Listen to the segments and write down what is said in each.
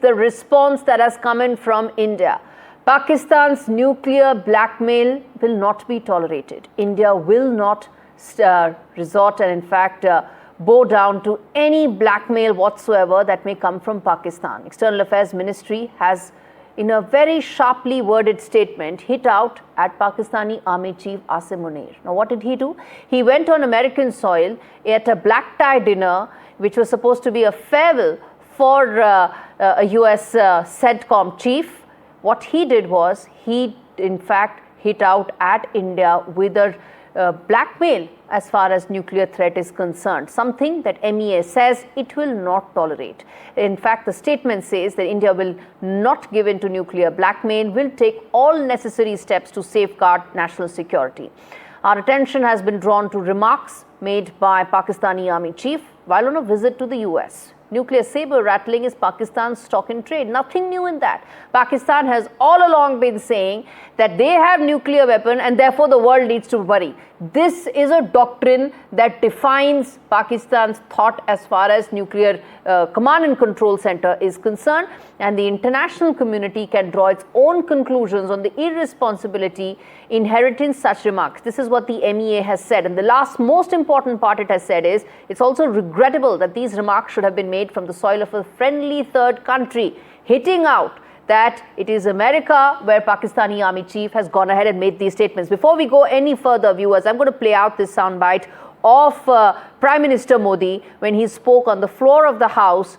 The response that has come in from India. Pakistan's nuclear blackmail will not be tolerated. India will not resort and in fact bow down to any blackmail whatsoever that may come from Pakistan. External Affairs Ministry has, in a very sharply worded statement, hit out at Pakistani Army Chief Asim Munir. Now, what did he do? He went on American soil at a black tie dinner, which was supposed to be a farewell for a US CENTCOM chief. What he did was, he in fact hit out at India with a blackmail as far as nuclear threat is concerned, something that MEA says it will not tolerate. In fact, the statement says that India will not give in to nuclear blackmail, will take all necessary steps to safeguard national security. Our attention has been drawn to remarks made by Pakistani Army Chief while on a visit to the US. Nuclear sabre-rattling is Pakistan's stock in trade. Nothing new in that. Pakistan has all along been saying that they have nuclear weapon and therefore the world needs to worry. This is a doctrine that defines Pakistan's thought as far as nuclear command and control center is concerned, and the international community can draw its own conclusions on the irresponsibility inherent in such remarks. This is what the MEA has said, and the last most important part it has said is, it's also regrettable that these remarks should have been made from the soil of a friendly third country, hitting out that it is America where Pakistani Army Chief has gone ahead and made these statements. Before we go any further, viewers, I'm going to play out this soundbite of Prime Minister Modi when he spoke on the floor of the House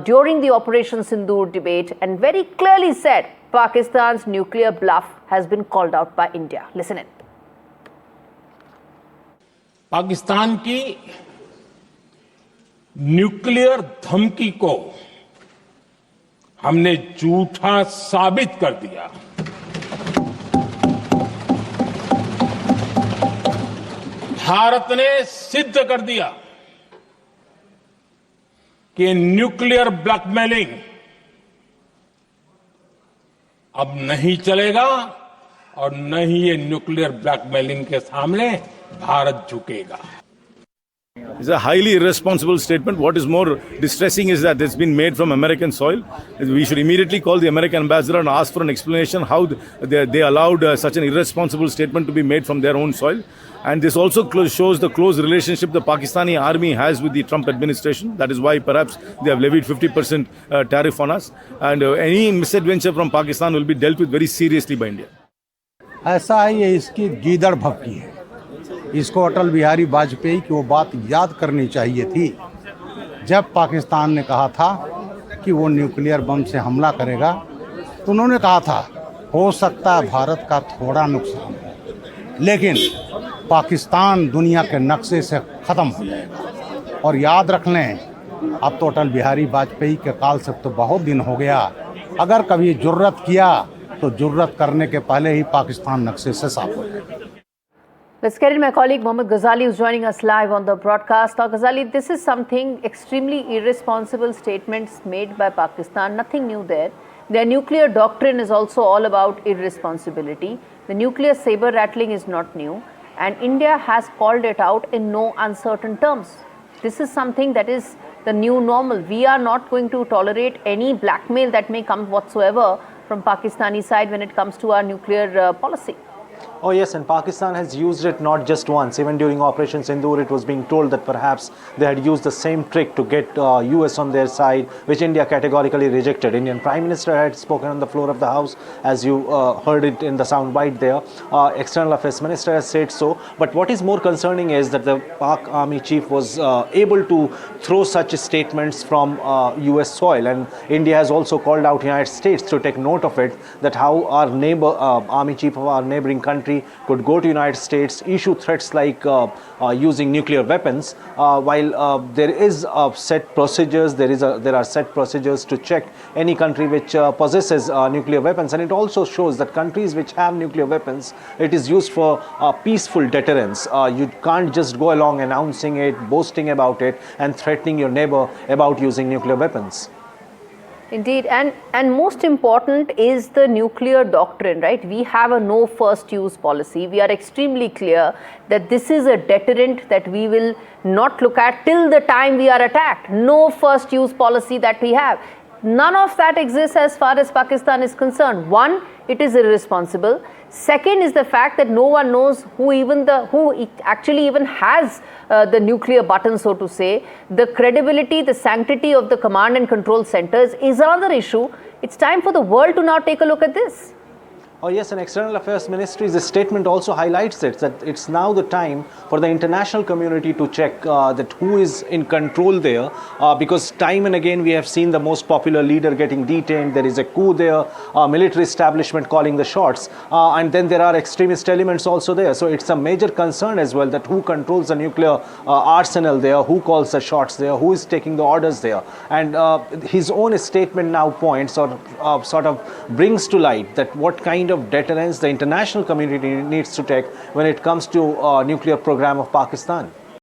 during the Operation Sindoor debate and very clearly said Pakistan's nuclear bluff has been called out by India. Listen in. Pakistan की nuclear धमकी को हमने झूठा साबित कर दिया। भारत ने सिद्ध कर दिया कि न्यूक्लियर ब्लैकमेलिंग अब नहीं चलेगा और न ही ये न्यूक्लियर ब्लैकमेलिंग के सामने भारत झुकेगा। It's a highly irresponsible statement. What is more distressing is that it's been made from American soil. We should immediately call the American ambassador and ask for an explanation how they allowed such an irresponsible statement to be made from their own soil. And this also shows the close relationship the Pakistani army has with the Trump administration. That is why perhaps they have levied 50% tariff on us. And any misadventure from Pakistan will be dealt with very seriously by India. ऐसा है, ये इसकी गीदड़ भपकी है। इसको अटल बिहारी वाजपेयी की वो बात याद करनी चाहिए थी जब पाकिस्तान ने कहा था कि वो न्यूक्लियर बम से हमला करेगा, तो उन्होंने कहा था हो सकता है भारत का थोड़ा नुकसान हो, लेकिन पाकिस्तान दुनिया के नक्शे से ख़त्म हो जाएगा। और याद रख लें, अब तो अटल बिहारी वाजपेयी के काल से तो बहुत दिन हो गया। अगर कभी जुर्रत किया तो जुर्रत करने के पहले ही पाकिस्तान नक्शे से साफ हो जाएगा। Let's get in my colleague Mohammed Ghazali, who's joining us live on the broadcast. Now, Ghazali, this is something extremely irresponsible statements made by Pakistan. Nothing new there. Their nuclear doctrine is also all about irresponsibility. The nuclear saber rattling is not new, and India has called it out in no uncertain terms. This is something that is the new normal. We are not going to tolerate any blackmail that may come whatsoever from Pakistani side when it comes to our nuclear policy. Oh yes, and Pakistan has used it not just once. Even during Operation Sindoor, it was being told that perhaps they had used the same trick to get US on their side, which India categorically rejected. Indian Prime Minister had spoken on the floor of the House, as you heard it in the soundbite there. External Affairs Minister has said so. But what is more concerning is that the Pak Army Chief was able to throw such statements from US soil, and India has also called out United States to take note of it, that how our neighbor, Army Chief of our neighboring country could go to United States, issue threats like using nuclear weapons, while there is set procedures, there are set procedures to check any country which possesses nuclear weapons, and it also shows that countries which have nuclear weapons, it is used for peaceful deterrence. You can't just go along announcing it, boasting about it, and threatening your neighbor about using nuclear weapons. Indeed, and most important is the nuclear doctrine, right? We have a no first use policy. We are extremely clear that this is a deterrent that we will not look at till the time we are attacked. No first use policy that we have. None of that exists as far as Pakistan is concerned. One, it is irresponsible. Second is the fact that no one knows who actually even has the nuclear button, so to say. The credibility, the sanctity of the command and control centers is another issue. It's time for the world to now take a look at this. Oh yes, and External Affairs Ministry's statement also highlights it, that it's now the time for the international community to check that who is in control there, because time and again we have seen the most popular leader getting detained, there is a coup there, military establishment calling the shots, and then there are extremist elements also there. So it's a major concern as well that who controls the nuclear arsenal there, who calls the shots there, who is taking the orders there. And his own statement now points or sort of brings to light that what kind of deterrence the international community needs to take when it comes to nuclear program of Pakistan.